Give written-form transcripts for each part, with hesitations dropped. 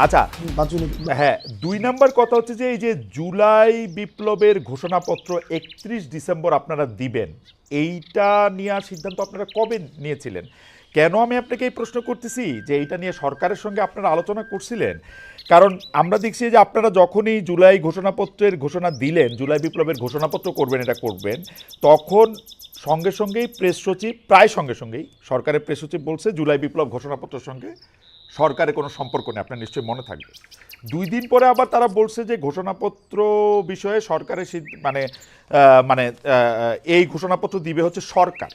আচ্ছা, বাচনিক। হ্যাঁ, ২ নাম্বার কথা হচ্ছে যে এই যে জুলাই বিপ্লবের ঘোষণাপত্র ৩১ ডিসেম্বর আপনারা দিবেন, এইটা নেওয়ার সিদ্ধান্ত আপনারা কবে নিয়েছিলেন? কেন আমি আপনাকে এই প্রশ্ন করতেছি যে এইটা নিয়ে সরকারের সঙ্গে আপনারা আলোচনা করছিলেন? কারণ আমরা দেখছি যে আপনারা যখনই জুলাই ঘোষণাপত্রের ঘোষণা দিলেন, জুলাই বিপ্লবের ঘোষণাপত্র করবেন, এটা করবেন, তখন সঙ্গে সঙ্গেই প্রেস সচিব, প্রায় সঙ্গে সঙ্গেই সরকারের প্রেস সচিব বলছে জুলাই বিপ্লব ঘোষণাপত্রের সঙ্গে সরকারের কোনো সম্পর্ক নেই, আপনার নিশ্চয়ই মনে থাকবে। ২ দিন পরে আবার তারা বলছে যে ঘোষণাপত্র বিষয়ে সরকারের মানে মানে এই ঘোষণাপত্র দিবে হচ্ছে সরকার,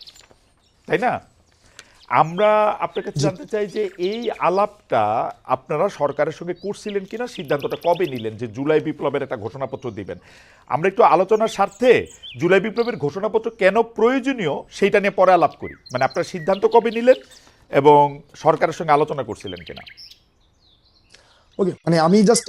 তাই না? আমরা আপনার কাছে জানতে চাই যে এই আলাপটা আপনারা সরকারের সঙ্গে করছিলেন কিনা, সিদ্ধান্তটা কবে নিলেন যে জুলাই বিপ্লবের একটা ঘোষণাপত্র দিবেন? আমরা একটু আলোচনার স্বার্থে জুলাই বিপ্লবের ঘোষণাপত্র কেন প্রয়োজনীয় সেইটা নিয়ে পরে আলাপ করি। মানে আপনার সিদ্ধান্ত কবে নিলেন এবং সরকারের সঙ্গে আলোচনা করছিলেন কিনা। ওকে, মানে আমি জাস্ট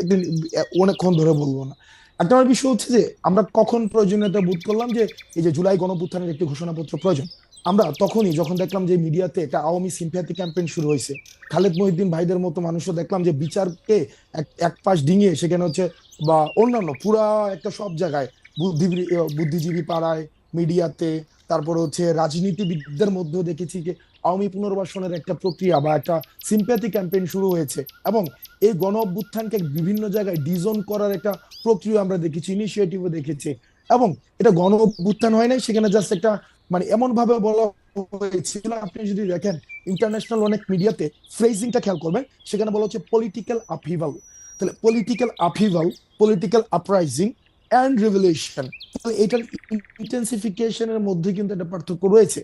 অনেকক্ষণ ধরে বলবো না। একটা আমার বিষয় হচ্ছে যে আমরা কখন প্রয়োজনীয়তা বোধ করলাম যে এই যে জুলাই গণঅভ্যুত্থানের একটি ঘোষণাপত্র প্রয়োজন। আমরা তখনই যখন দেখলাম যে মিডিয়াতে একটা আওয়ামী সিম্প্যাথি ক্যাম্পেইন শুরু হয়েছে। খালেদ মহিউদ্দিন ভাইদের মতো মানুষও দেখলাম যে বিচারকে এক পাশ ডিঙিয়ে সেখানে হচ্ছে, বা অন্যান্য পুরা একটা সব জায়গায় বুদ্ধিজীবী পাড়ায়, মিডিয়াতে, তারপরে হচ্ছে রাজনীতিবিদদের মধ্যেও দেখেছি যে আওয়ামী পুনর্বাসনের একটা প্রক্রিয়া বা একটা সিম্প্যাথি ক্যাম্পেইন শুরু হয়েছে। এবং এই গণ অভ্যুত্থানকে বিভিন্ন জায়গায় ডিজোন করার একটা প্রক্রিয়া আমরা দেখেছি, ইনিশিয়েটিভও দেখেছি। এবং এটা গণ অভ্যুত্থান হয় নাই, সেখানে জাস্ট একটা মানে এমন ভাবে বলা হয়েছিল, আপনি যদি দেখেন ইন্টারন্যাশনাল অনেক মিডিয়াতে ফ্রেজিংটা খেয়াল করবেন, সেখানে বলা হচ্ছে পলিটিক্যাল আপহিভাল। তাহলে political upheaval, political uprising and revolution, তাহলে এটার ইন্টেন্সিফিকেশনের মধ্যে কিন্তু একটা পার্থক্য রয়েছে।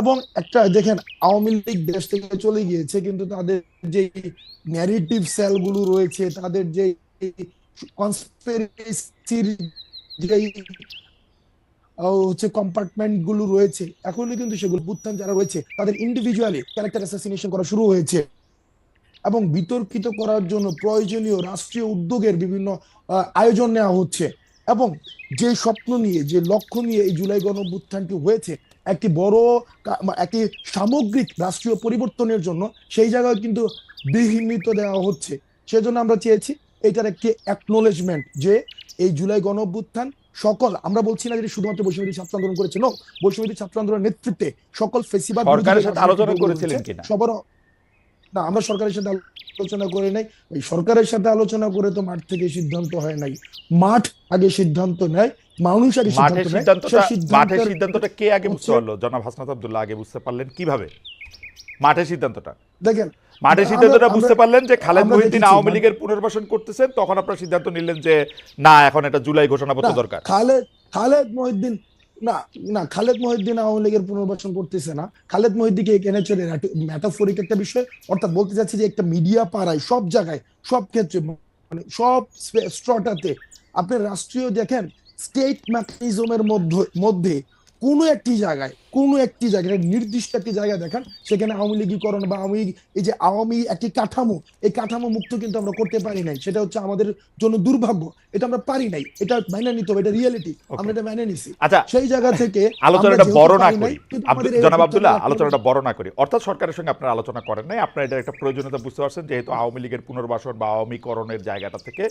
এবং একটা দেখেন, আওয়ামী লীগ দেশ থেকে চলে গিয়েছে, কিন্তু তাদের যে ন্যারেটিভ সেলগুলো রয়েছে, তাদের যে কনস্পিরেসির যে হচ্ছে কম্পার্টমেন্ট গুলো রয়েছে, এখনই কিন্তু সেগুলো বুত্থান যারা রয়েছে তাদের ইন্ডিভিজুয়ালি ক্যারেক্টার অ্যাসাসিনেশন করা শুরু হয়েছে। এবং বিতর্কিত করার জন্য প্রয়োজনীয় রাষ্ট্রীয় উদ্যোগের বিভিন্ন আয়োজন নেওয়া হচ্ছে। এবং যে স্বপ্ন নিয়ে, যে লক্ষ্য নিয়ে এই জুলাই গণঅভ্যুত্থানটি হয়েছে, একটি বড় একটি সামগ্রিক রাষ্ট্রীয় পরিবর্তনের জন্য, সেই জায়গায় কিন্তু বিঘ্নিত দেওয়া হচ্ছে। সেজন্য আমরা চেয়েছি এটার একটি অ্যাকনোলেজমেন্ট যে এই জুলাই গণঅভ্যুত্থান সকল, আমরা বলছি না যে শুধুমাত্র বৈষম্যবিরোধী ছাত্র আন্দোলন করেছে, নো, বৈষম্যবিরোধী ছাত্র আন্দোলনের নেতৃত্বে সকল ফেসিবাদ বিরোধী যে সরকারের সাথে রাজনৈতিক আলোচনা দলগুলো রয়েছে করেছিলেন কিনা? সবার। না, আমরা সরকারের সাথে আলোচনা করে নাই। ওই সরকারের সাথে আলোচনা করে তো মাঠ থেকে সিদ্ধান্ত হয় নাই। মাঠ আগে সিদ্ধান্ত নেয়, মানুষ আগে মাঠের সিদ্ধান্ত নেয়। সে সিদ্ধান্তটা, মাঠের সিদ্ধান্তের সিদ্ধান্তটা কে আগে বুঝতে হচ্ছে, পারলো? জনাব হাসনাত আব্দুল্লাহ আগে বুঝতে পারলেন কিভাবে মাঠের সিদ্ধান্তটা? দেখেন, মাঠের আমরা সিদ্ধান্তটা আমরা বুঝতে পারলেন যে খালেদ আমরা মহিউদ্দিন দেখেছি আওয়ামী লীগের পুনর্বাসন করতেছেন, তখন আপনারা সিদ্ধান্ত নিলেন যে না, এখন এটা জুলাই না, ঘোষণাপত্র দরকার। খালেদ খালেদ মহিউদ্দিন, না, না, খালেদ মহিউদ্দিন আওয়ামী লীগের পুনর্বাসন করতেছে না। খালেদ মহিউদ্দিনকে এখানে চলে ম্যাটাফোরিক একটা বিষয়, অর্থাৎ বলতে চাচ্ছি যে একটা মিডিয়া পাড়ায় সব জায়গায়, সব ক্ষেত্রে, মানে সব স্ট্রটাতে আপনার রাষ্ট্রীয় দেখেন স্টেট মেকানিজমের মধ্যে মধ্যে কোনো একটি জায়গায় নির্দিষ্ট একটি জায়গায় দেখেন সেখানে আওয়ামী লীগীকরণ বা এই যে আওয়ামী একটি কাঠামো, এই কাঠামো মুক্ত কিন্তু আমরা করতে পারি নাই। সেটা হচ্ছে আমাদের জন্য দুর্ভাগ্য, এটা আমরা পারি নাই, এটা মেনে নিতে হবে, এটা রিয়েলিটি, আমরা এটা মেনে নিছি। আচ্ছা, সেই জায়গা থেকে আমরা আলোচনাটা যেহেতু বড় না পারি নাই, করি, কিন্তু আমাদের এই জনাব অভ্যুত্থানকে আব্দুল্লাহ, রাখতে হবে। আলোচনাটা বড় না করি। অর্থাৎ সরকারের সঙ্গে আপনারা আলোচনা করেন নাই, আপনারা এটা একটা প্রয়োজনীয়তা বুঝতে পারছেন, যেহেতু আওয়ামী লীগের পুনর্বাসন বা আওয়ামীকরণের জায়গাটা থেকে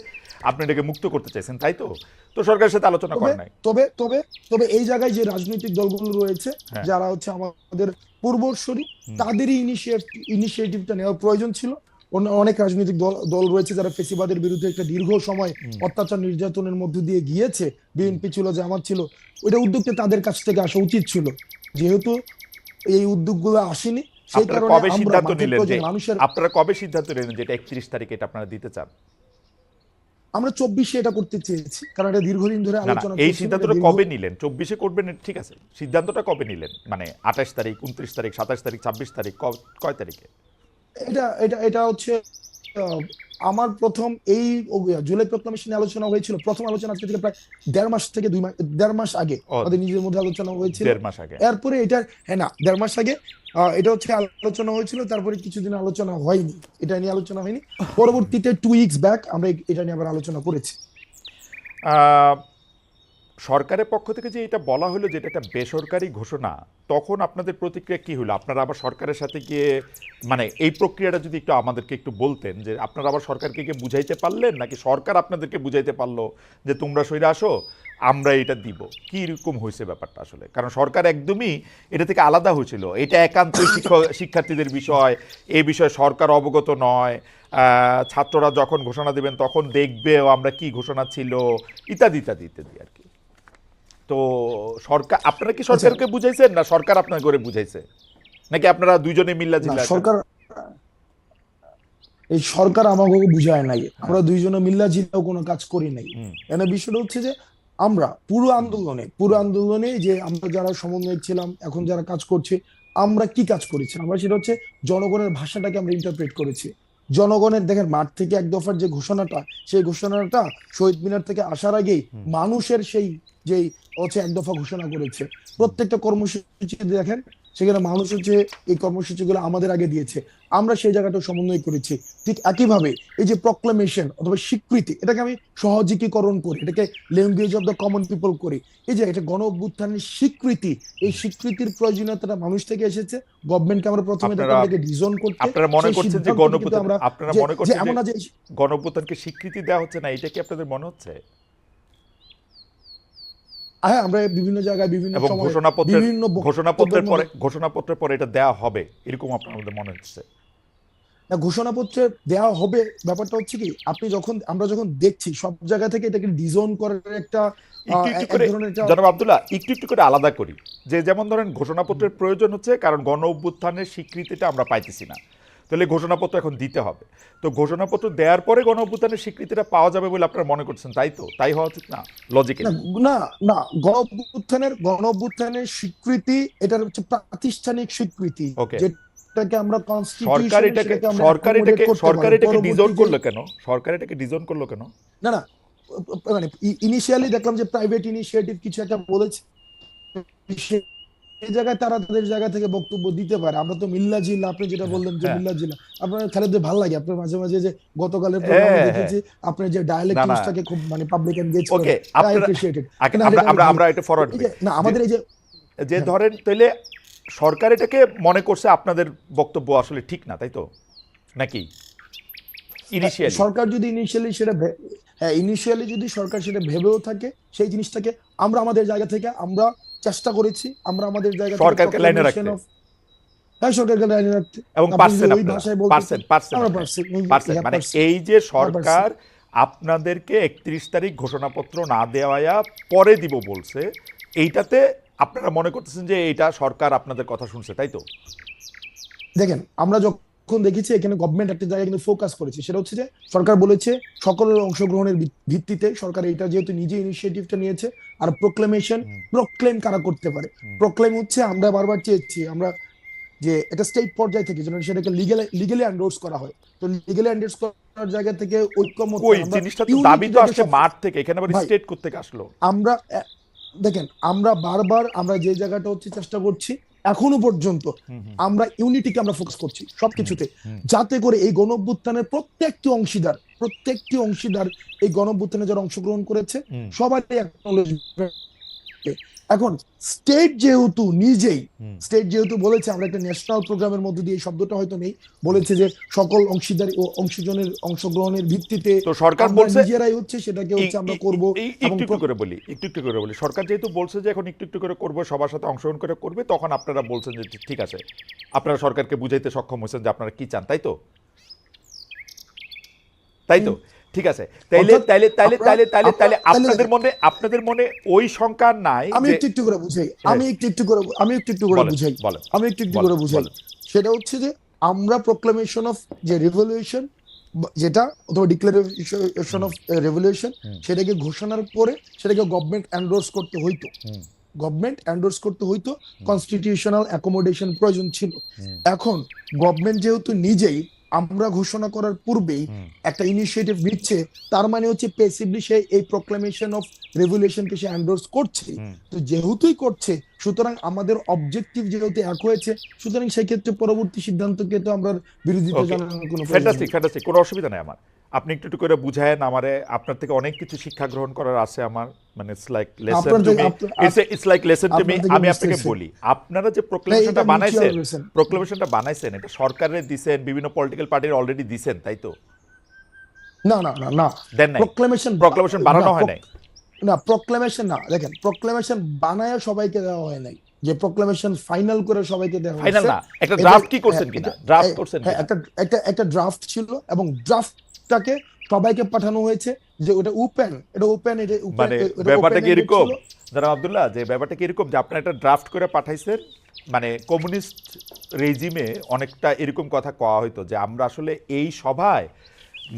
আপনি এটাকে মুক্ত করতে চাইছেন, তাই তো? তো সরকারের সাথে আলোচনা তবে করেন নাই। তবে তবে তবে এই জায়গায় যে রাজনৈতিক দলগুলো রয়েছে, হ্যাঁ। যারা হচ্ছে আমাদের পূর্বসূরি, তাদেরই ইনিশিয়েটিভটা নেওয়ার প্রয়োজন ছিল। অনেক রাজনৈতিক দল দল রয়েছে যারা ফেসিবাদের বিরুদ্ধে একটা দীর্ঘ সময় অত্যাচার নির্যাতনের মধ্যে দিয়ে গিয়েছে, বিএনপি ছিল, জামাত ছিল, ওইটা উদ্যোগটা তাদের কাছ থেকে আসা উচিত ছিল। যেহেতু এই উদ্যোগগুলো আসেনি, সেই আপনারা কারণে কবে আমরা সিদ্ধান্ত মাঠের নিলেন যে, প্রয়োজনে মানুষের, আপনারা কবে সিদ্ধান্ত নিলেন যে এটা 31 তারিখে এটা আপনারা দিতে চান? আমরা 24-এ এটা করতে চেয়েছি, কারণ এটা দীর্ঘদিন ধরে না না, আলোচনা এই চলছিল, এটা সিদ্ধান্তটা দীর্ঘ। কবে নিলেন? 24-এ করবেন, ঠিক আছে, সিদ্ধান্তটা কবে নিলেন? মানে 28 তারিখ, 29 তারিখ, 27 তারিখ, 26 তারিখ, কয় তারিখে? এটা এটা এটা হচ্ছে আহ, আমার প্রথম এই জুলাই প্রক্লামেশন আলোচনা হয়েছিল, প্রথম আলোচনা আজকে থেকে প্রায় 1.5 মাস থেকে 2 মাস, 1.5 মাস আগে ও, আমাদের নিজের মধ্যে আলোচনা হয়েছিল। 1.5 মাস আগে। এরপরে এটা, হ্যাঁ, না, 1.5 মাস আগে এটা হচ্ছে আলোচনা হয়েছিল, তারপরে কিছুদিন আলোচনা হয়নি, এটা নিয়ে আলোচনা হয়নি। পরবর্তীতে 2 উইকস ব্যাক আমরা এটা নিয়ে আবার আলোচনা করেছি। আহ, সরকারের পক্ষ থেকে যে এটা বলা হলো যে এটা একটা বেসরকারি ঘোষণা, তখন আপনাদের প্রতিক্রিয়া কি হলো? আপনারা আবার সরকারের সাথে গিয়ে, মানে এই প্রক্রিয়াটা যদি একটু আমাদেরকে একটু বলতেন, যে আপনারা আবার সরকারকে গিয়ে বুঝাইতে পারলেন, নাকি সরকার আপনাদেরকে বুঝাইতে পারলো যে তোমরা সইরে আসো, আমরা এটা দিব? কি রকম হয়েছে ব্যাপারটা আসলে? কারণ সরকার একদমই এটা থেকে আলাদা হয়েছিল, এটা একান্তই শিক্ষার্থীদের বিষয়, এই বিষয়ে সরকার অবগত নয়, ছাত্ররা যখন ঘোষণা দেবেন তখন দেখবে আমরা কি ঘোষণা ছিল, ইত্যাদি ইত্যাদি ইত্যাদি আর কি। তো সরকার, আপনারা কি সরকারকে বুঝাইছেন, না সরকার আপনার করে বুঝাইছে, নাকি আপনারা দুইজনে মিল্লা না, জিল্লা? সরকার, এই সরকার আমাকে বুঝায় নাই, আমরা দুইজনে মিল্লা জিল্লাও কোনো কাজ করি নাই। হুম, এখানে বিষয়টা হচ্ছে যে আমরা পুরো আন্দোলনে যে আমরা যারা সমন্বয় ছিলাম, এখন যারা কাজ করছে, আমরা কি কাজ করেছি, আমরা সেটা হচ্ছে জনগণের ভাষাটাকে আমরা ইন্টারপ্রেট করেছি। জনগণের, দেখেন, মাঠ থেকে এক দফার যে ঘোষণাটা, সেই ঘোষণাটা শহীদ মিনার থেকে আসার আগেই হুম। মানুষের সেই যেই হচ্ছে এক দফা ঘোষণা করেছে। প্রত্যেকটা কর্মসূচি দেখেন, সেখানে মানুষ হচ্ছে এই কর্মসূচিগুলো আমাদের আগে দিয়েছে, আমরা সেই জায়গাটা সমন্বয় করেছি। ঠিক একইভাবে এই যে প্রক্লেমেশন অথবা স্বীকৃতি, এটাকে আমি সহজীকরণ করি, এটাকে language of the common people করি। এই যে এটা গণ অভ্যুত্থানের স্বীকৃতি, এই স্বীকৃতির প্রয়োজনীয়তাটা মানুষ থেকে এসেছে। গভর্নমেন্টকে আমরা প্রথমে আপনারা দেখলাম এটাকে ডিজন করতে, আপনারা মনে সেই করছেন যে সিদ্ধান্তটি কিন্তু আমরা আপনারা যে মনে যে করছেন যে এমন না যে গণঅভ্যুত্থানকে স্বীকৃতি দেওয়া হচ্ছে না, এটা কি আপনাদের মনে হচ্ছে? হ্যাঁ, আমরা বিভিন্ন জায়গায় বিভিন্ন এবং সময় বিভিন্ন বক্তব্যের মধ্যে, ঘোষণাপত্রের পরে এটা দেওয়া হবে এরকম আপনাদের মনে হচ্ছে? না, ঘোষণাপত্রে দেওয়া হবে। ব্যাপারটা হচ্ছে কি, আমরা যখন দেখছি সব জায়গা থেকে এটাকে ডিজোন করার একটা একটু একটু এক করে, ধরনের একটা, জনাব আব্দুল্লাহ, একটু একটু করে আলাদা করি। যে যেমন ধরেন ঘোষণাপত্রের প্রয়োজন হচ্ছে কারণ গণ অভ্যুত্থানের স্বীকৃতিটা আমরা পাইতেছি না, তাহলে ঘোষণাপত্র এখন দিতে হবে। তো ঘোষণাপত্র দেওয়ার পরে গণ অভ্যুত্থানের স্বীকৃতিটা পাওয়া যাবে বলে আপনারা মনে করছেন, তাই তো? তাই হওয়া উচিত না না লজিক্যালি? না না, গণ অভ্যুত্থানের স্বীকৃতি, এটার হচ্ছে প্রাতিষ্ঠানিক স্বীকৃতি, ওকে। যেটাকে আমরা সরকার কনস্টিটিউশনে এটাকে সেটাকে আমরা সরকার অ্যাকোমোডেট এটাকে করতে সরকার পারি। এটাকে ডিজোন পরবর্তী যে, করলো কেন? সরকার এটাকে ডিজোন করলো কেন? না না, মানে ইনিশিয়ালি দেখলাম যে প্রাইভেট ইনিশিয়েটিভ কিছু একটা বলেছে, এই জায়গায় তারা তাদের জায়গা থেকে বক্তব্য দিতে পারে। আমরা তো মিল্লা জিল্লা, আপনি যেটা হ্যাঁ, বললেন যে হ্যাঁ, মিল্লা জিল্লা, আপনার খালেদদের ভালো লাগে, আপনার মাঝে মাঝে যে গতকালের প্রোগ্রামে হ্যাঁ, হ্যাঁ। দেখেছি আপনার যে ডায়ালেক্ট না না, ইউজটাকে খুব মানে পাবলিক এনগেজ ওকে। করেন, আই আপনারা অ্যাপ্রিশিয়েটেড। আমরা এটা আমি আমরা ভালো। আমরা এটা ফরওয়ার্ড এই হই যে না, যে আমাদের এই যে, যে হ্যাঁ, ধরেন তাহলে সরকার এটাকে মনে করছে আপনাদের বক্তব্য আসলে ঠিক না, তাই তো? নাকি ইনিশিয়ালি? সরকার যদি ইনিশিয়ালি হ্যাঁ, ইনিশিয়ালি যদি সরকার সেটা ভেবেও থাকে, সেই জিনিসটাকে আমরা আমাদের জায়গা থেকে আমরা চেষ্টা করেছি, আমরা আমাদের জায়গা থেকে সরকারকে লাইনে প্রক্লেমেশন রাখতে, অফ, হ্যাঁ, সরকারকে লাইনে রাখতে। এবং আপনি যদি পারছেন ওই আপনারা, ভাষায় বলতে চান, পারছেন পারছেন আমরা আপনি পারছি, পারছেন। হ্যাঁ, মানে পারছি, এই যে হ্যাঁ, পারছি। সরকার আপনাদেরকে 31 তারিখ ঘোষণাপত্র না দেওয়া পরে দিব বলছে, এইটাতে আপনারা মনে করতেছেন যে এইটা সরকার আপনাদের কথা শুনছে, তাই তো? দেখেন, আমরা যখন দেখেছি এখানে গভর্নমেন্ট একটা জায়গায় কিন্তু ফোকাস করেছে, সেটা হচ্ছে যে সরকার বলেছে সকলের অংশগ্রহণের ভিত্তিতে, সরকার এটা যেহেতু নিজে ইনিশিয়েটিভটা নিয়েছে। আর হুম, প্রোক্লেম কারা করতে পারে? হুম। প্রোক্লেম হচ্ছে, আমরা বারবার চেয়েছি আমরা যে এটা স্টেট পর্যায় থেকে যেন সেটাকে লিগেলি এন্ডোর্স করা হয়। তো লিগেলি এন্ডোর্স করার জায়গা থেকে ঐক্যমত কই আমরা জিনিসটা তো দাবি তো ইউনিটিটাকে আসছে সব, মাঠ থেকে, এখানে আবার ভাই, স্টেট করতে আসলো। আমরা দেখেন, আমরা বারবার আমরা যে জায়গাটা হচ্ছে চেষ্টা করছি এখনো পর্যন্ত, হুম, হুম, আমরা ইউনিটিকে আমরা ফোকাস করছি হুম, সবকিছুতে, হুম, যাতে করে এই গণঅভ্যুত্থানের প্রত্যেকটি অংশীদার এই গণঅভ্যুত্থানে যারা অংশগ্রহণ করেছে হুম, সবারই acknowledgement। এখন স্টেট যেহেতু নিজেই হুম। স্টেট যেহেতু বলেছে, আমরা একটা ন্যাশনাল প্রোগ্রামের মধ্যে দিয়ে, এই শব্দটা হয়তো নেই, বলেছে যে সকল অংশীদার ও অংশজনের অংশগ্রহণের ভিত্তিতে তো সরকার আমরা বলছে, নিজেরাই হচ্ছে সেটাকে হচ্ছে আমরা করব। এবং একটু একটু করে বলি, একটু একটু করে বলি, সরকার যেহেতু বলছে যে এখন একটু একটু করে করবো, সবার সাথে অংশগ্রহণ করে করবে, তখন আপনারা বলছেন যে ঠিক আছে, আপনারা সরকারকে বুঝাইতে সক্ষম হয়েছেন যে আপনারা কি চান, তাই তো? তাই তো? ঠিক আছে। তাইলে অর্থাৎ তাইলে তাইলে আমরা তাইলে তাইলে আমরা তাইলে তাহলে আপনাদের মনে ওই শঙ্কা নাই আমি যে? একটু একটু করে বুঝাই, হ্যাঁ, বলেন বলেন বলেন বলেন। সেটা হচ্ছে যে আমরা প্রোক্লামেশন অফ যে রিভলিউশন, যেটা অথবা ডিক্লারেশন হুম, অফ রেভলিউশন, হুম, সেটাকে ঘোষণার পরে সেটাকে গভর্নমেন্ট এন্ডোর্স করতে হইতো, হুম, হুম, কনস্টিটিউশনাল অ্যাকোমোডেশন প্রয়োজন ছিল। হুম, এখন গভর্নমেন্ট যেহেতু নিজেই আমরা ঘোষণা করার পূর্বেই হুম, একটা ইনিশিয়েটিভ নিচ্ছে, তার মানে হচ্ছে পেসিভলি সে এই প্রোক্লামেশন অফ রেভলিউশনকে সে এন্ডোর্স করছে। হুম। তো যেহেতুই করছে, সুতরাং আমাদের অবজেক্টিভ যেহেতু এক হয়েছে, সুতরাং সেই ক্ষেত্রে পরবর্তী সিদ্ধান্তকে তো আমরা বিরোধিতা ওকে, জানানোর কোনো প্রয়োজন ফ্যান্টাস্টিক নেই। ফ্যান্টাস্টিক, কোনো অসুবিধা নেই আমার। আপনি একটু একটু করে বুঝায়েন আমারে, আপনার থেকে অনেক কিছু শিক্ষা গ্রহণ করার আছে আমার, মানে ইটস লাইক লেসন আপনার টু থেকে me, it's like lesson to me. আপনার থেকে আমি আপনাকে বুঝতেছি বলি, আপনারা যে না, এটা মিউচুয়াল রিলেশন। প্রোক্লেমেশনটা বানাইছেন, এটা সরকারের দিছেন, বিভিন্ন পলিটিক্যাল পার্টির অলরেডি দিছেন, তাই তো? না না না না, দেন নাই? প্রোক্লেমেশন প্রোক্লেমেশন বানানো হয় নাই? না, প্রোক্লেমেশন না, দেখেন প্রোক্লেমেশন বানায় সবাইকে দেওয়া হয় নাই, যে প্রোক্লেমেশন ফাইনাল করে সবাইকে দেওয়া ফাইনাল হয়েছে। না, একটা এটা ড্রাফট কি করছেন কিনা, ড্রাফট করছেন হ্যাঁ, কিনা? একটা ড্রাফট ছিল এবং ড্রাফটটাকে সবাইকে পাঠানো হয়েছে, যে ওটা ওপেন, এটা ওপেন, এটা ওপেন, মানে এটা ব্যাপারটা ওপেন কি এরকম ছিল। জনাব আব্দুল্লাহ, যে ব্যাপারটা কি এরকম যে আপনারা একটা ড্রাফট করে পাঠাইছেন, মানে কমিউনিস্ট রেজিমে অনেকটা এরকম কথা কওয়া হইতো যে আমরা আসলে এই সভায়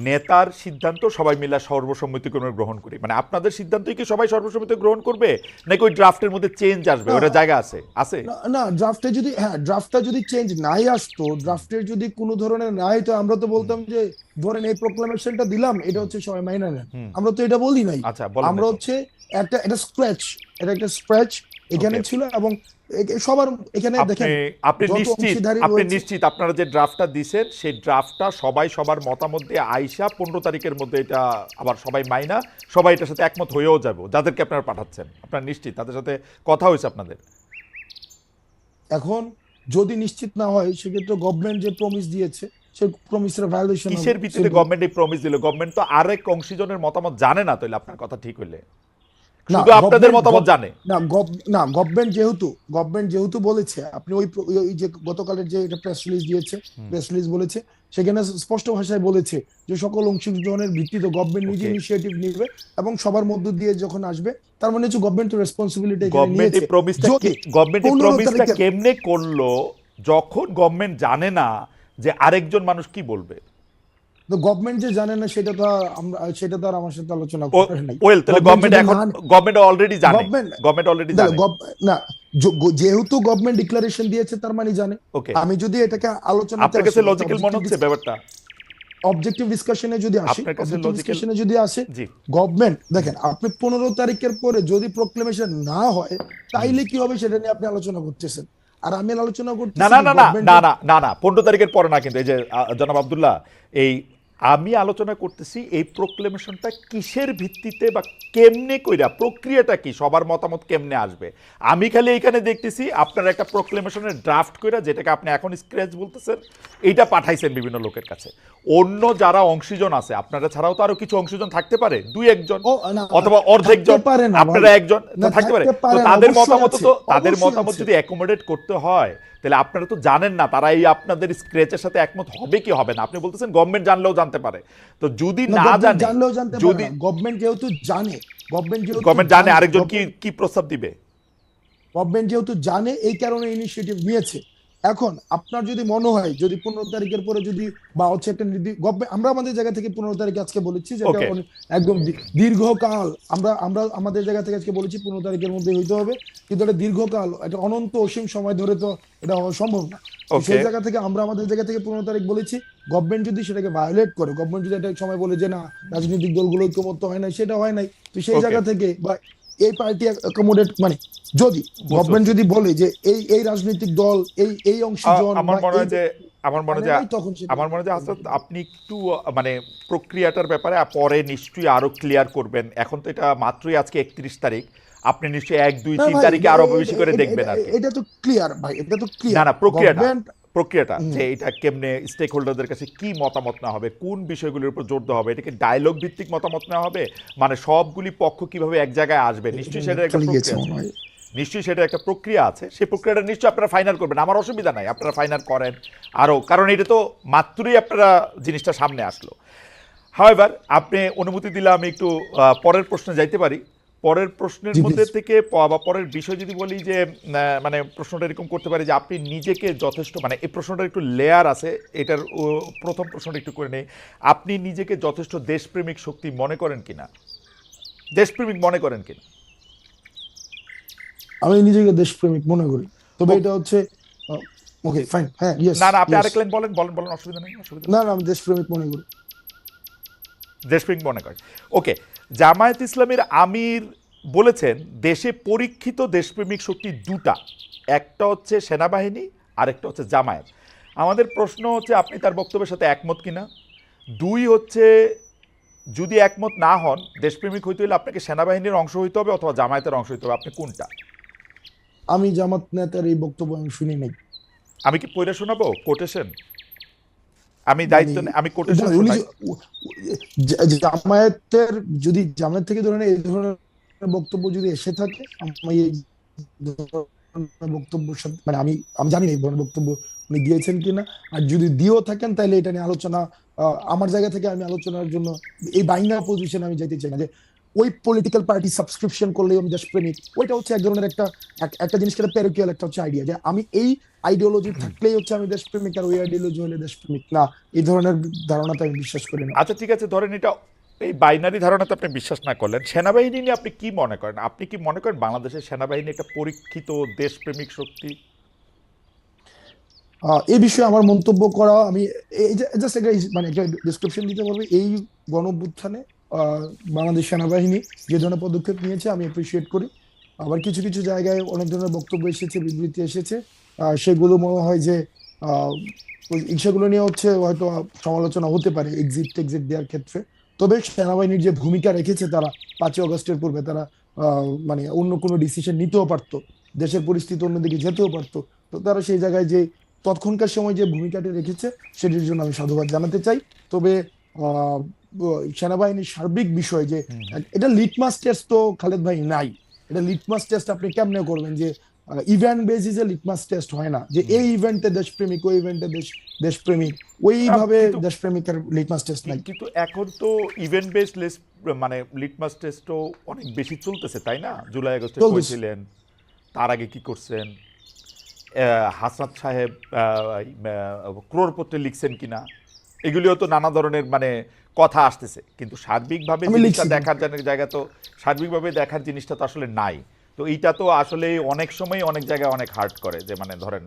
নেতার সিদ্ধান্ত সবাই মিলে সর্বসম্মতিক্রমে গ্রহণ করি, মানে আপনাদের সিদ্ধান্তই কি সবাই সর্বসম্মতি গ্রহণ করবে, নাকি ওই ড্রাফটের মধ্যে চেঞ্জ আসবে, না ওটা জায়গা আছে আছে? না না, ড্রাফটে যদি, হ্যাঁ, ড্রাফটটা যদি চেঞ্জ নাই আসতো, ড্রাফটের যদি কোনো ধরনের নাই, তো আমরা তো বলতাম যে ধরেন এই প্রোক্লামেশনটা দিলাম, এটা হচ্ছে সবাই মাইনা নেন। হুম। আমরা তো এটা বলি নাই। আচ্ছা, বলেন আমরা না তো। হচ্ছে এটা স্ক্র্যাচ, এটা একটা স্ক্র্যাচ এখানে ওকে, ছিল, এবং সবার এখানে আপনি দেখেন আপনি যত নিশ্চিত, অংশীদারি আপনি রয়েছে। নিশ্চিত আপনারা যে ড্রাফটটা দিছেন সেই ড্রাফটটা সবাই সবার মতামত দিয়ে আইসা 15 তারিখের মধ্যে এটা আবার সবাই মাইনা, সবাই এটার সাথে একমত হয়েও যাবে, যাদেরকে আপনারা পাঠাচ্ছেন আপনারা নিশ্চিত তাদের সাথে কথা হয়েছে আপনাদের? এখন যদি নিশ্চিত না হয়, সেক্ষেত্রে গভর্নমেন্ট যে প্রমিস দিয়েছে, সেই প্রমিসের ভায়োলেশন হবে। কিসের ভিত্তিতে গভর্নমেন্ট এই প্রমিস দিল? গভর্নমেন্ট তো আরেক অংশীজনের মতামত জানে না, তাইলে আপনার কথা ঠিক হইলে না, শুধু আপনাদের মতামত জানে। না, গভর্নমেন্ট যেহেতু বলেছে, আপনি ওই যে গতকালের যে এটা প্রেস রিলিজ দিয়েছে, প্রেস রিলিজ বলেছে, সেখানে স্পষ্ট ভাষায় বলেছে যে সকল অংশগ্রহণের ভিত্তিতে গভর্নমেন্ট নিজে ওকে, ইনিশিয়েটিভ নেবে, এবং সবার মধ্য দিয়ে যখন আসবে, তার মানে হচ্ছে গভর্নমেন্ট রেসপন্সিবিলিটি এখানে গভর্নমেন্ট এই নিয়েছে। প্রমিসটা যদি গভর্নমেন্ট এই 15 প্রমিসটা তারিখে, কেমনে করলো যখন গভর্নমেন্ট জানে না যে আরেকজন মানুষ কি বলবে? তো গভর্নমেন্ট যে জানে না, সেটা তো আর আমার সাথে আলোচনা ও করে নাই। ওয়েল, তাহলে গভর্নমেন্ট যদি গভর্নমেন্ট অলরেডি জানে, গভর্নমেন্ট গভর্নমেন্ট অলরেডি জানে। না, যেহেতু গভর্নমেন্ট ডিক্লারেশন দিয়েছে, তার মানে জানে। ওকে, আমি যদি এটাকে আলোচনাতে আপনার কাছে লজিক্যাল মনে হচ্ছে ব্যাপারটা? অবজেক্টিভ ডিসকাশনে যদি আসি, আপনার কাছে অবজেক্টিভ লজিক্যাল? ডিসকাশনে যদি আসে, জি। গভর্নমেন্ট দেখেন, আপনি 15 তারিখের পরে যদি প্রোক্লেমেশন না হয়, তাইলে কি হবে সেটা নিয়ে আপনি আলোচনা করতেছেন, আর আমি আলোচনা না করতেছি না যে না না গভর্নমেন্ট না না না না, 15 তারিখের পরে না, কিন্তু এই যে জনাব আব্দুল্লাহ, এই আমি আলোচনা করতেছি এই প্রোক্লেমেশনটা কিসের ভিত্তিতে বা কেমনে কইরা, প্রক্রিয়াটা কি, সবার মতামত কেমনে আসবে। আমি খালি এইখানে দেখতেছি আপনারা একটা প্রোক্লেমেশনের ড্রাফট কইরা, যেটাকে আপনি এখন স্ক্র্যাচ বলতেছেন, এইটা পাঠাইছেন বিভিন্ন লোকের কাছে। অন্য যারা অংশীজন আছে, আপনারা ছাড়াও তো আরো কিছু অংশীজন থাকতে পারে, দুই একজন না, অথবা অর্ধেক জন, থাকতে পারে না আপনারা ভাই। একজন না, থাকতে পারে। থাকতে তো পারে না, তাদের অবশ্যই মতামত আছে, তো, তাদের অবশ্যই মতামত আছে। যদি অ্যাকোমোডেট করতে হয়, তাহলে আপনারা তো জানেন না তারা এই আপনাদের স্ক্র্যাচের সাথে একমত হবে কি হবে না। আপনি বলতেছেন গভর্নমেন্ট জানলেও জানতে পারে, তো যদি না, না গভর্নমেন্ট জানে, জানলেও জানতে পারে যদি না। গভর্নমেন্ট যেহেতু জানে, গভর্নমেন্ট জানে, আরেকজন কি কি প্রস্তাব দিবে? গভর্নমেন্ট যেহেতু জানে, এই কারণে ইনিশিয়েটিভ নিয়েছে। এখন আপনার যদি মনে হয়, যদি 15 তারিখের পরে যদি, বা হচ্ছে একটা গভর্নমেন্ট, আমরা আমাদের জায়গা থেকে 15 তারিখে আজকে বলেছি যে এটা ওকে, একদম দীর্ঘকাল, আমরা আমাদের জায়গা থেকে আজকে বলেছি 15 তারিখের মধ্যে হইতে হবে, কিন্তু এটা দীর্ঘকাল, এটা অনন্ত অসীম সময় ধরে তো এটা হওয়া সম্ভব না। তো ওকে, সেই জায়গা থেকে আমরা আমাদের জায়গা থেকে 15 তারিখ বলেছি। গভর্নমেন্ট যদি সেটাকে ভায়োলেট করে, গভর্নমেন্ট যদি একটা সময় বলে যে না, রাজনৈতিক দলগুলো ঐক্যমত্য হয় নাই, সেটা হয় নাই, তো সেই ওকে, জায়গা থেকে, বা এই পার্টি অ্যাকোমোডেট, মানে যদি গভর্নমেন্ট বুঝতে যদি বলে যে এই রাজনৈতিক দল, এই অংশীজন, আমার বা মনে হয় এই যে আমার মনে মানে হয় নাই, তখন সেটা আমার মনে হয় যে হাসান, আপনি একটু মানে প্রক্রিয়াটার ব্যাপারে পরে নিশ্চয়ই আরো ক্লিয়ার করবেন। এখন তো এটা মাত্রই আজকে 31 তারিখ, আপনি নিশ্চয়ই 1, 2, না 3 ভাই, তারিখে আরো বেশি করে দেখবেন আর কি। এটা তো ক্লিয়ার ভাই, এটা তো না ক্লিয়ার না, প্রক্রিয়াটা, গভর্নমেন্ট। প্রক্রিয়াটা যে এটা কেমনে স্টেক হোল্ডারদের কাছে কি মতামত নেওয়া হবে, কোন বিষয়গুলোর উপর জোর দেওয়া হবে, এটাকে ডায়লগ ভিত্তিক মতামত নেওয়া হবে, মানে সবগুলি পক্ষ কিভাবে এক জায়গায় আসবে, নিশ্চয়ই সেটা একটা প্রক্রিয়া আছে, নিশ্চয়ই সেটা একটা প্রক্রিয়া আছে। সেই প্রক্রিয়াটা নিশ্চয়ই আপনারা ফাইনাল করবেন, আমার অসুবিধা নাই, আপনারা ফাইনাল করেন আরও, কারণ এটা তো মাত্রই আপনারা জিনিসটা সামনে আসলো। হাওয়েভার, আপনি অনুমতি দিলে আমি একটু পরের প্রশ্নে যাইতে পারি। পরের প্রশ্নের জি মধ্যে প্লিজ। থেকে বা পরের বিষয় যদি বলি যে মানে প্রশ্নটা এরকম করতে পারি যে আপনি নিজেকে যথেষ্ট, মানে এই প্রশ্নটার একটু লেয়ার আছে, এটার প্রথম প্রশ্নটা একটু করে নেই। আপনি নিজেকে যথেষ্ট দেশপ্রেমিক শক্তি মনে করেন কিনা, দেশপ্রেমিক মনে করেন কিনা? আমি নিজেকে দেশপ্রেমিক মনে করি, তবে ও, এটা হচ্ছে ওকে ফাইন, হ্যাঁ, ইয়েস না না, আপনি ইয়েস। আরেক লাইন বলেন বলেন বলেন, অসুবিধা নেই, অসুবিধা নেই। না না, আমি দেশপ্রেমিক মনে করি। দেশপ্রেমিক মনে করেন, ওকে। জামায়াত ইসলামের আমির বলেছেন দেশে পরীক্ষিত দেশপ্রেমিক শক্তি দুটা, একটা হচ্ছে সেনাবাহিনী, আরেকটা হচ্ছে জামায়াত। আমাদের প্রশ্ন হচ্ছে আপনি তার বক্তব্যের সাথে একমত কিনা, দুই হচ্ছে, যদি একমত না হন, দেশপ্রেমিক হইতে হলে আপনাকে সেনাবাহিনীর অংশ হইতে হবে অথবা জামায়াতের অংশ হইতে হবে, আপনি কোনটা? আমি জামাত নেতার এই বক্তব্য আমি শুনি নাই। আমি কি পড়ে শোনাবো কোটেশন? আমি মানে দায়িত্ব আমি কোটেশন উনি শোনাই। জামায়াতের, যদি জামায়াত থেকে ধরেন এই ধরনের বক্তব্য যদি এসে থাকে, আমি এই ধরনের বক্তব্যের সাথে মানে আমি আমি জানি না এই ধরনের বক্তব্য উনি দিয়েছেন কিনা। আর যদি দিয়েও থাকেন তাহলে এটা নিয়ে আলোচনা, আমার জায়গা থেকে আমি আলোচনার জন্য এই বাইনার পজিশন আমি যেতে চাই না যে ওই পলিটিক্যাল পার্টি সাবস্ক্রিপশন করলে আমি দেশপ্রেমিক। ওইটা হচ্ছে এক ধরনের একটা জিনিস, একটা প্যারোকিয়াল একটা হচ্ছে আইডিয়া যে আমি এই আইডিওলজি থাকলেই হচ্ছে আমি দেশপ্রেমিক, আর ওই আইডিওলজি হলে দেশপ্রেমিক না। এই ধরনের ধারণাতে আমি বিশ্বাস করি না। আচ্ছা ঠিক আছে, ধরেন এটা এই বাইনারি ধারণাতে আপনি বিশ্বাস না করলেন, সেনাবাহিনী নিয়ে আপনি কি মনে করেন? আপনি কি মনে করেন বাংলাদেশের সেনাবাহিনী একটা পরীক্ষিত দেশপ্রেমিক শক্তি? এই বিষয়ে আমার মন্তব্য করা, আমি এই জাস্ট একটা মানে একটা ডিসক্রিপশন দিতে পারবো। এই গণ অভ্যুত্থানে আহ, বাংলাদেশ সেনাবাহিনী যে ধরনের পদক্ষেপ নিয়েছে আমি অ্যাপ্রিসিয়েট করি। আবার কিছু কিছু জায়গায় অনেক ধরনের বক্তব্য এসেছে, বিবৃতি এসেছে, সেগুলো মনে হয় যে আহ, সেগুলো নিয়ে হচ্ছে হয়তো সমালোচনা হতে পারে এক্সিট টেক্সিট দেওয়ার ক্ষেত্রে। তবে সেনাবাহিনীর যে ভূমিকা রেখেছে তারা 5ই আগস্টের পূর্বে, তারা মানে অন্য কোনো ডিসিশন নিতেও পারতো, দেশের পরিস্থিতি অন্যদিকে যেতেও পারতো। তো তারা সেই জায়গায় যে তৎক্ষণকার সময় যে ভূমিকাটি রেখেছে সেটির জন্য আমি সাধুবাদ জানাতে চাই। তবে আহ সেনাবাহিনীর সার্বিক বিষয় যে এটা লিটমাস টেস্ট তো খালেদ ভাই নাই। এটা লিটমাস টেস্ট আপনি কেমনে করবেন যে ইভেন্ট বেসিসে লিটমাস টেস্ট হয় না যে এই ইভেন্টে দেশপ্রেমিক, ওই ইভেন্টে দেশপ্রেমিক, ওইভাবে কিন্তু দেশপ্রেমিকের লিটমাস টেস্ট নাই। কিন্তু এখন তো ইভেন্ট বেসড মানে লিটমাস টেস্টও অনেক বেশি চলতেছে, তাই না? জুলাই আগস্টে চলতেছে। করেছিলেন, তার আগে কি করছেন? হাসনাত সাহেব ক্রোড়পত্রে লিখছেন কিনা, এগুলিও তো নানা ধরনের মানে কথা আসতেছে, কিন্তু সার্বিকভাবে আমি জিনিসটা লিখছি দেখার জায়গা তো, সার্বিকভাবে দেখার জিনিসটা তো আসলে নাই। তো এইটা তো আসলে অনেক সময় অনেক জায়গায় অনেক হার্ট করে, যে মানে ধরেন